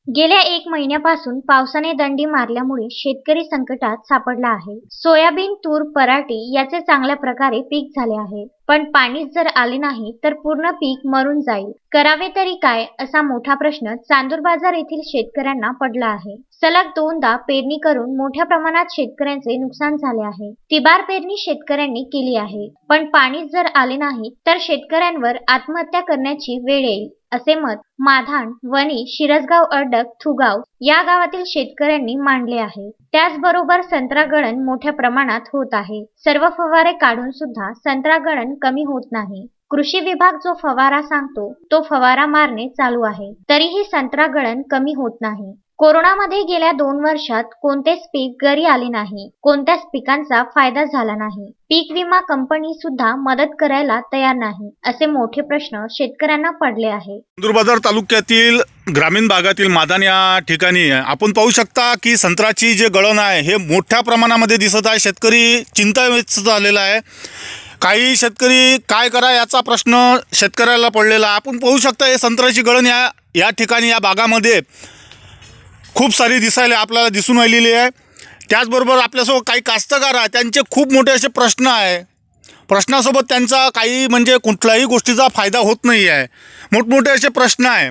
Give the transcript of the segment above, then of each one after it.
गेल्या 1 महिन्यापासून पावसाने दंडी मारल्यामुळे शेतकरी संकटात सापडला आहे. सोयाबीन, तूर, पराठी याचे चांगल्या प्रकारे पीक झाले आहे. पण पाणीच जर आले नाही तर पूर्ण पीक मरून जाईल. करावे तरी काय असा मोठा प्रश्न चांदूर बाजार येथील शेतकऱ्यांना पडला आहे. सलग 2दा पेरणी करून मोठ्या प्रमाणात शेतकऱ्यांचे नुकसान झाले आहे. तिबार पेरणी शेतकऱ्यांनी केली आहे. पण पाणीच जर आले नाही तर शेतकऱ्यांवर आत्महत्या करण्याची वेळ येईल असे मत माधान, वणी, शिरसगाव, अडक, थुगाव या गावातील शेतकऱ्यांनी मांडले आहे. त्याचबरोबर संत्रा गळण मोठ्या प्रमाणात होत आहे. सर्व फवारे काढून सुद्धा संत्रा गळण कमी होत नाही. कृषी विभाग जो फवारा सांगतो तो फवारा मारणे चालू आहे, तरीही संत्रा गळण कमी होत नाही. कोरोनामध्ये गेल्या 2 वर्षात कोणतेच पीक घरी आले नाही. कोणत्याच पिकांचा फायदा झाला नाही. पीक विमा कंपनी सुद्धा मदत करायला तयार नाही. असे मोठे प्रश्न शेतकऱ्यांना पडले आहे. चांदूर बाजार तालुक्यातील ग्रामीण भागातील मादान या ठिकाणी आपण पाहू शकता की संत्र्याची जे गळण आहे हे मोठ्या प्रमाणामध्ये दिसत आहे. शेतकरी चिंताग्रस्त झालेला आहे. काही शेतकरी काय करा याचा प्रश्न शेतकऱ्याला पडलेला आहे. आपण पाहू शकता हे संत्र्याची गळण या ठिकाणी या भागामध्ये खूप सारी दिसायला आपल्याला दिसून आलेली आहे. त्याचबरोबर आपल्यासोबत काही कास्तकार आहे, त्यांचे खूप मोठे असे प्रश्न आहे. प्रश्नासोबत त्यांचा काही म्हणजे कुठल्याही गोष्टीचा फायदा होत नाही आहे. मोठमोठे असे प्रश्न आहे.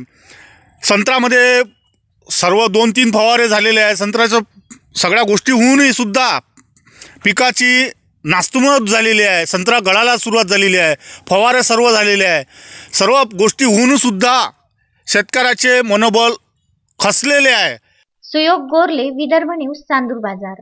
संत्र्यामध्ये सर्व 2-3 फवारे झालेले आहे. संत्र्याचं सगळ्या गोष्टी होऊनही सुद्धा पिकाची नास्तुमत झालेली आहे. संत्रा गळायला सुरुवात झालेली आहे. फवारे सर्व झालेले आहे. सर्व गोष्टी होऊनसुद्धा शेतकऱ्याचे मनोबल खचलेले आहे. सुयोग गोरले, विदर्भ न्यूज, चांदूर बाजार.